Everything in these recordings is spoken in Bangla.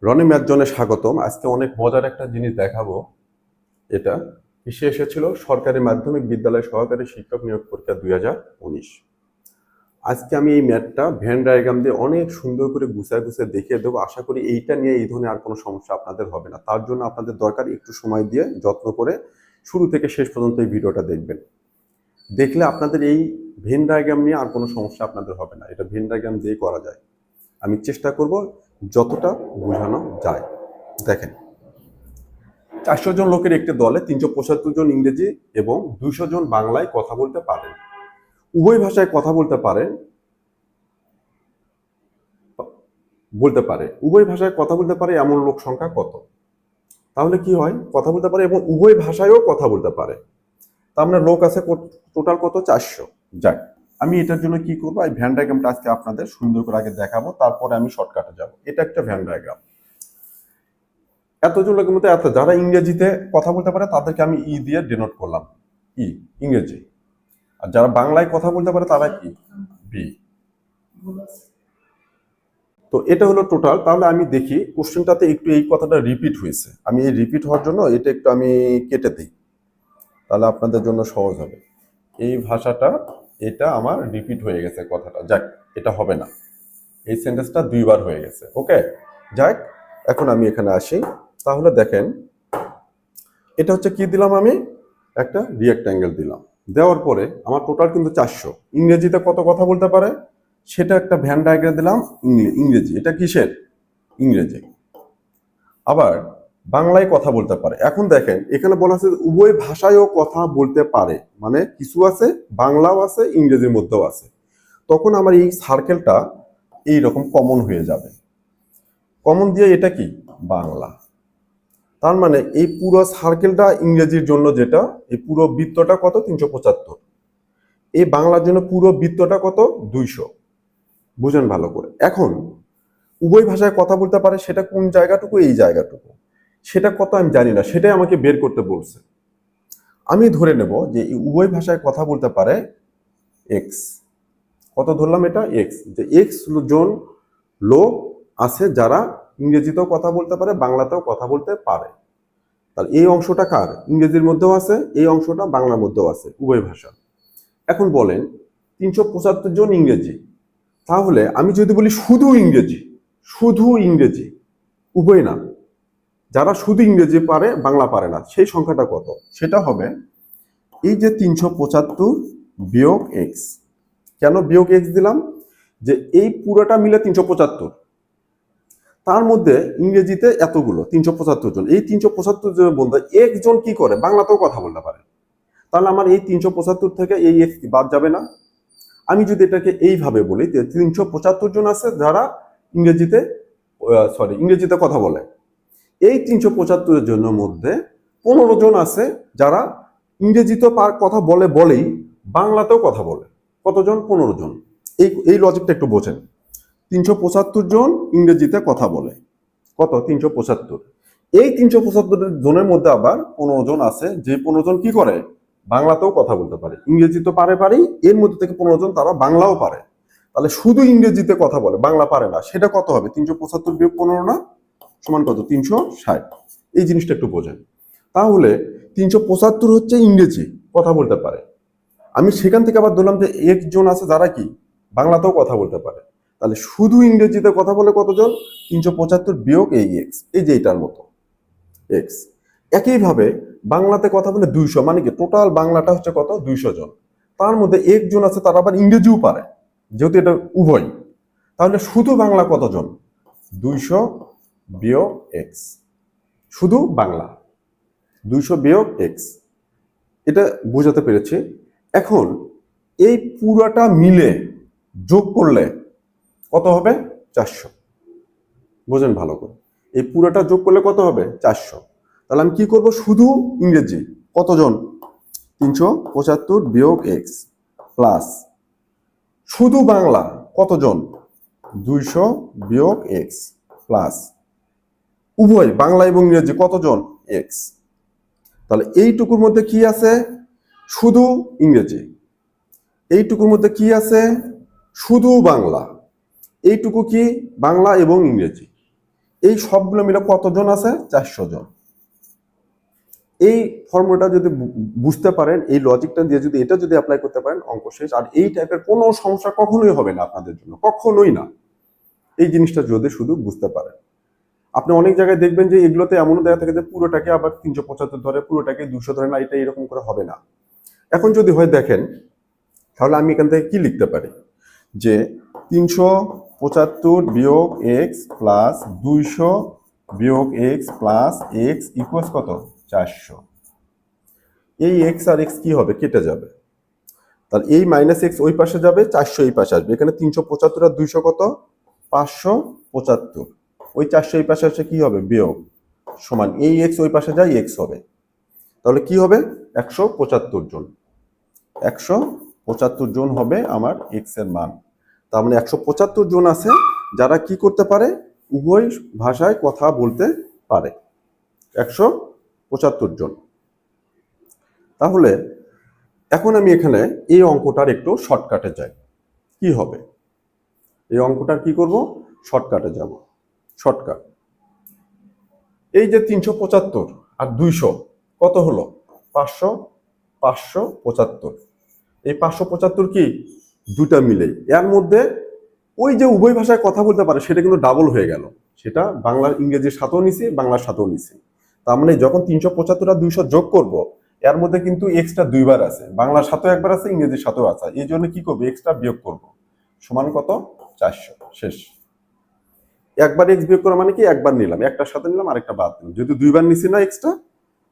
রনি ম্যাথ জোনে স্বাগতম। আজকে অনেক মজার একটা জিনিস দেখাবো। এটা কিসে এসেছিল? সরকারি মাধ্যমিক বিদ্যালয় সহকারী শিক্ষক নিয়োগ পরীক্ষা 2019। আজকে আমি এই ম্যাথটা ভেন ডায়াগ্রাম দিয়ে অনেক সুন্দর করে গুছায় গুছায় দেখিয়ে দেবো। আশা করি এইটা নিয়ে এই ধরনের আর কোনো সমস্যা আপনাদের হবে না। তার জন্য আপনাদের দরকার একটু সময় দিয়ে যত্ন করে শুরু থেকে শেষ পর্যন্ত এই ভিডিওটা দেখবেন। দেখলে আপনাদের এই ভেন ডায়াগ্রাম নিয়ে আর কোনো সমস্যা আপনাদের হবে না। এটা ভেন ডায়াগ্রাম দিয়ে করা যায়। আমি চেষ্টা করব যতটা বোঝানো যায়। দেখেন, 400 জন লোকের একটি দলে 375 জন ইংরেজি এবং 200 জন বাংলায় কথা বলতে পারেন। উভয় ভাষায় কথা উভয় ভাষায় কথা বলতে পারে এমন লোক সংখ্যা কত? তাহলে কি হয়? কথা বলতে পারে এবং উভয় ভাষায়ও কথা বলতে পারে। তার মানে লোক আছে টোটাল কত? 400। যাক, আমি এটার জন্য কি করবো, এই ভ্যান ডায়াগ্রামটা আজকে আপনাদের সুন্দর করে আগে দেখাবো, তারপরে আমি শর্টকাটে যাব। এটা একটা ভ্যান ডায়াগ্রাম। এতজন লোকের মধ্যে যারা ইংরেজিতে কথা বলতে পারে তাদেরকে আমি ই দিয়ে ডিনোট করলাম, ই, ইংরেজি। আর যারা বাংলায় কথা বলতে পারে তারা কি? বি। তো এটা হলো টোটাল। তাহলে আমি দেখি কোশ্চেনটাতে একটু এই কথাটা রিপিট হয়েছে। আমি এই রিপিট হওয়ার জন্য এটা একটু আমি কেটে দিই, তাহলে আপনাদের জন্য সহজ হবে। এই ভাষাটা, এটা আমার রিপিট হয়ে গেছে কথাটা। যাক, এটা হবে না, এই সেন্টেন্সটা দুইবার হয়ে গেছে। ওকে, যাক, এখন আমি এখানে আসি। তাহলে দেখেন, এটা হচ্ছে কি দিলাম আমি? একটা রিয়েক্ট্যাঙ্গেল দিলাম। দেওয়ার পরে আমার টোটাল কিন্তু 400। ইংরেজিতে কত কথা বলতে পারে সেটা একটা ভ্যান ডায়াগ্রাম দিলাম। ইংরেজি, এটা কিসের? ইংরেজি। আবার বাংলায় কথা বলতে পারে। এখন দেখেন, এখানে বলা আছে উভয় ভাষায়ও কথা বলতে পারে, মানে কিছু আছে বাংলাও আছে ইংরেজির মধ্যেও আছে। তখন আমার এই সার্কেলটা এইরকম কমন হয়ে যাবে। কমন দিয়ে এটা কি? বাংলা। তার মানে এই পুরো সার্কেলটা ইংরেজির জন্য, যেটা এই পুরো বৃত্তটা কত? 375। এই বাংলার জন্য পুরো বৃত্তটা কত? 200। বুঝেন ভালো করে। এখন উভয় ভাষায় কথা বলতে পারে, সেটা কোন জায়গাটুকু? এই জায়গাটুকু। সেটা কত আমি জানি না, সেটাই আমাকে বের করতে বলছে। আমি ধরে নেব যে উভয় ভাষায় কথা বলতে পারে এক্স। কত ধরলাম? এটা এক্স। যে এক্স জন লোক আছে যারা ইংরেজিতেও কথা বলতে পারে, বাংলাতেও কথা বলতে পারে। তাহলে এই অংশটা কার? ইংরেজির মধ্যেও আছে, এই অংশটা বাংলার মধ্যেও আছে, উভয় ভাষা। এখন বলেন 375 জন ইংরেজি। তাহলে আমি যদি বলি শুধু ইংরেজি, শুধু ইংরেজি, উভয় না, যারা শুধু ইংরেজি পারে বাংলা পারে না, সেই সংখ্যাটা কত? সেটা হবে এই যে 375 বিয়োগ এক্স। কেন বিয়োগ এক্স দিলাম? যে এই পুরোটা মিলে 375, তার মধ্যে ইংরেজিতে এতগুলো 375 জন। এই 375 জনের বন্ধু একজন কি করে? বাংলাতেও কথা বলতে পারে। তাহলে আমার এই 375 থেকে এই এক্স বাদ যাবে না? আমি যদি এটাকে এইভাবে বলি, 375 জন আছে যারা ইংরেজিতে কথা বলে। এই 375 জনের মধ্যে 15 জন আছে যারা ইংরেজিতে কথা বলেই বাংলাতেও কথা বলে। কতজন? 15 জন। এই লজিকটা একটু বোঝেন। 375 জন ইংরেজিতে কথা বলে। কত? 375। এই 375 জনের মধ্যে আবার 15 জন আছে, যে 15 জন কি করে? বাংলাতেও কথা বলতে পারে। ইংরেজি তো পারেই, এর মধ্যে থেকে 15 জন তারা বাংলাও পারে। তাহলে শুধু ইংরেজিতে কথা বলে, বাংলা পারে না, সেটা কত হবে? 375 বিয়োগ 15 না, সমান কত? 360। এই জিনিসটা একটু বোঝেন। তাহলে 375 হচ্ছে ইংরেজি কথা বলতে পারে। আমি সেখান থেকে আবার ধরলাম যে একজন আছে যারা কি বাংলাতেও কথা বলতে পারে। তাহলে শুধু ইংরেজিতে কথা বলে কতজন? 375 বিয়োগ এই এক্স, এই যে এটার মতো এক্স। একইভাবে বাংলাতে কথা বলে 200, মানে কি টোটাল বাংলাটা হচ্ছে কত? 200 জন। তার মধ্যে একজন আছে তারা আবার ইংরেজিও পারে, যেহেতু এটা উভয়। তাহলে শুধু বাংলা কতজন? 200 বিয়োগ এক্স। শুধু বাংলা 200 বিয়োগ এক্স। এটা বোঝাতে পেরেছি। এখন এই পুরাটা মিলে যোগ করলে কত হবে? 400। বোঝেন ভালো করে। এই পুরোটা যোগ করলে কত হবে? 400। তাহলে আমি কি করব? শুধু ইংরেজি কতজন? 375 বিয়োগ এক্স প্লাস শুধু বাংলা কতজন? 200 বিয়োগ এক্স প্লাস উভয় বাংলা এবং ইংরেজি কতজন? এক্স। তাহলে এইটুকুর মধ্যে কি আছে? শুধু ইংরেজি। এইটুকুর মধ্যে কি আছে? শুধু বাংলা। এইটুকু কি? বাংলা এবং ইংরেজি। এই সবগুলো মিলে কতজন আছে? 400 জন। এই ফর্মুলাটা যদি বুঝতে পারেন, এই লজিকটা দিয়ে যদি এটা যদি অ্যাপ্লাই করতে পারেন, অঙ্ক শেষ। আর এই টাইপের কোনো সমস্যা কখনোই হবে না আপনাদের জন্য, কখনোই না। এই জিনিসটা যদি শুধু বুঝতে পারেন। আপনি অনেক জায়গায় দেখবেন যে এগুলোতে এমনও দেখা থাকে যে পুরোটাকে আবার 375 ধরে, পুরোটাকে 200 ধরে না, এটা এরকম করে হবে না। এখন যদি হয় দেখেন, তাহলে আমি এখান থেকে কি লিখতে পারি যে 375 বিয়োগ এক্স প্লাস 200 বিয়োগ এক্স প্লাস এক্স ইকুয়ালস কত? 400। এই এক্স আর এক্স কি হবে? কেটে যাবে। তাহলে এই মাইনাস এক্স ওই পাশে যাবে, 400 এই পাশে আসবে। এখানে 375 আর 200 কত? 575। ওই 400 এই পাশে আসে কি হবে? বিয়োগ, সমান এই এক্স ওই পাশে যায়, এক্স হবে। তাহলে কি হবে? 175 জন। 175 জন হবে আমার এক্স এর মান। তার মানে 175 জন আছে যারা কি করতে পারে? উভয় ভাষায় কথা বলতে পারে। 175 জন। তাহলে এখন আমি এখানে এই অঙ্কটার একটু শর্টকাটে যাই। কি হবে? এই অঙ্কটার কি করব? শর্টকাটে যাব। শর্টকাট, এই যে 375 আর 200 কত হলো? 575। এই 575 কি? দুটা মিলেই। এর মধ্যে ওই যে উভয় ভাষায় কথা বলতে পারে সেটা কিন্তু ডাবল হয়ে গেল। সেটা বাংলা ইংরেজির সাথেও নিছি, বাংলার সাথেও নিছি। তার মানে যখন 375 আর 200 যোগ করব, এর মধ্যে কিন্তু এক্সট্রা দুইবার আছে, বাংলার সাথেও একবার আছে, ইংরেজির সাথেও আছে। এই জন্য কি করবো? এক্সট্রা বিয়োগ করব, সমান কত? 400। শেষ। একবার এক্স বিয়োগ করা মানে কি? একবার নিলাম, একটার সাথে নিলাম, আরেকটা বাদ দিলাম। যেহেতু দুইবার নিছি না এক্সট্রা,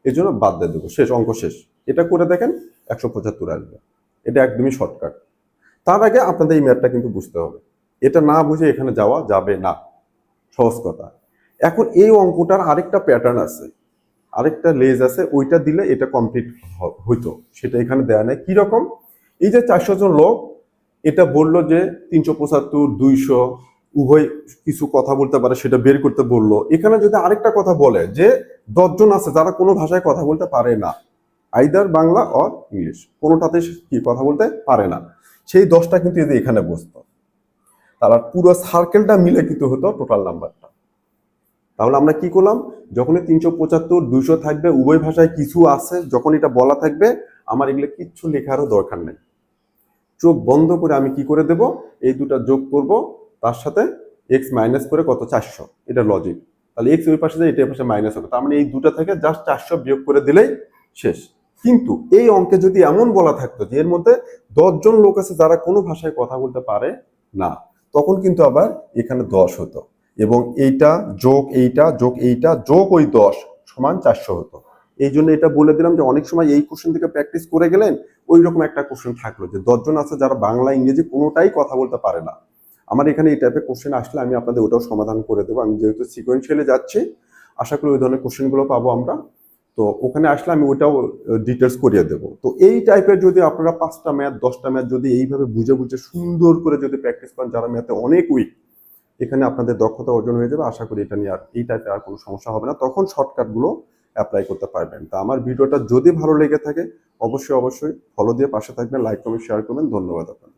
এই জন্য বাদ দিয়ে দেবো। শেষ, অঙ্ক শেষ। এটা করে দেখেন 175 আসবে। এটা একদমই শর্টকাট। তার আগে আপনাদের এই ম্যাথটা কিন্তু বুঝতে হবে। এটা না বুঝে এখানে যাওয়া যাবে না, সহজ কথা। এখন এই অঙ্কটার আরেকটা প্যাটার্ন আছে, আরেকটা লেজ আছে, ওইটা দিলে এটা কমপ্লিট হইতো, সেটা এখানে দেয়া নাই। কি রকম? এই যে 400 জন লোক, এটা বললো যে 375 200 উভয় কিছু কথা বলতে পারে, সেটা বের করতে বললো। এখানে যদি আরেকটা কথা বলে যে 10 জন আছে যারা কোনো ভাষায় কথা বলতে পারে না, আইদার বাংলা অর ইংলিশ, কোনোটাতে কি কথা বলতে পারে না, সেই 10টা কিন্তু এই যে এখানে বসতো। তারা পুরো সার্কেলটা মিলে কিন্তু হতো টোটাল নাম্বারটা। তাহলে আমরা কি করলাম? যখনই 375 200 থাকবে, উভয় ভাষায় কিছু আছে, যখন এটা বলা থাকবে, আমার এগুলো কিচ্ছু লেখারও দরকার নেই। চোখ বন্ধ করে আমি কি করে দেব? এই দুটা যোগ করব, তার সাথে এক্স মাইনাস করে কত? 400। এটা লজিক। তাহলে এক্স ওই পাশে যায়, এটা পাশে মাইনাস হবে। তার মানে এই দুটা থেকে জাস্ট 400 বিয়োগ করে দিলেই শেষ। কিন্তু এই অঙ্কে যদি এমন বলা থাকতো যে এর মধ্যে 10 জন লোক আছে যারা কোনো ভাষায় কথা বলতে পারে না, তখন কিন্তু আবার এখানে 10 হতো, এবং এইটা যোগ এইটা যোগ এইটা যোগ ওই 10 সমান 400 হতো। এই জন্য এটা বলে দিলাম যে অনেক সময় এই কোশ্চেন থেকে প্র্যাকটিস করে গেলেন, ওই রকম একটা কোশ্চেন থাকলো যে 10 জন আছে যারা বাংলা ইংরেজি কোনোটাই কথা বলতে পারে না। আমার এখানে এই টাইপের কোশ্চেন আসলে আমি আপনাদের ওটাও সমাধান করে দেবো। আমি যেহেতু সিকোয়েন্সিয়ালি যাচ্ছি, আশা করি ওই ধরনের কোশ্চেনগুলো পাবো আমরা। তো ওখানে আসলে আমি ওইটাও ডিটেলস করিয়ে দেবো। তো এই টাইপের যদি আপনারা 5টা ম্যাথ 10টা ম্যাথ যদি এইভাবে বুঝে বুঝে সুন্দর করে যদি প্র্যাকটিস করেন, যারা ম্যাথে অনেক উইক, এখানে আপনাদের দক্ষতা অর্জন হয়ে যাবে। আশা করি এটা নিয়ে আর এই টাইপের আর কোনো সমস্যা হবে না, তখন শর্টকাটগুলো অ্যাপ্লাই করতে পারবেন। তা আমার ভিডিওটা যদি ভালো লেগে থাকে, অবশ্যই অবশ্যই ফলো দিয়ে পাশে থাকবেন, লাইক কমেন্ট শেয়ার করবেন। ধন্যবাদ আপনাদের।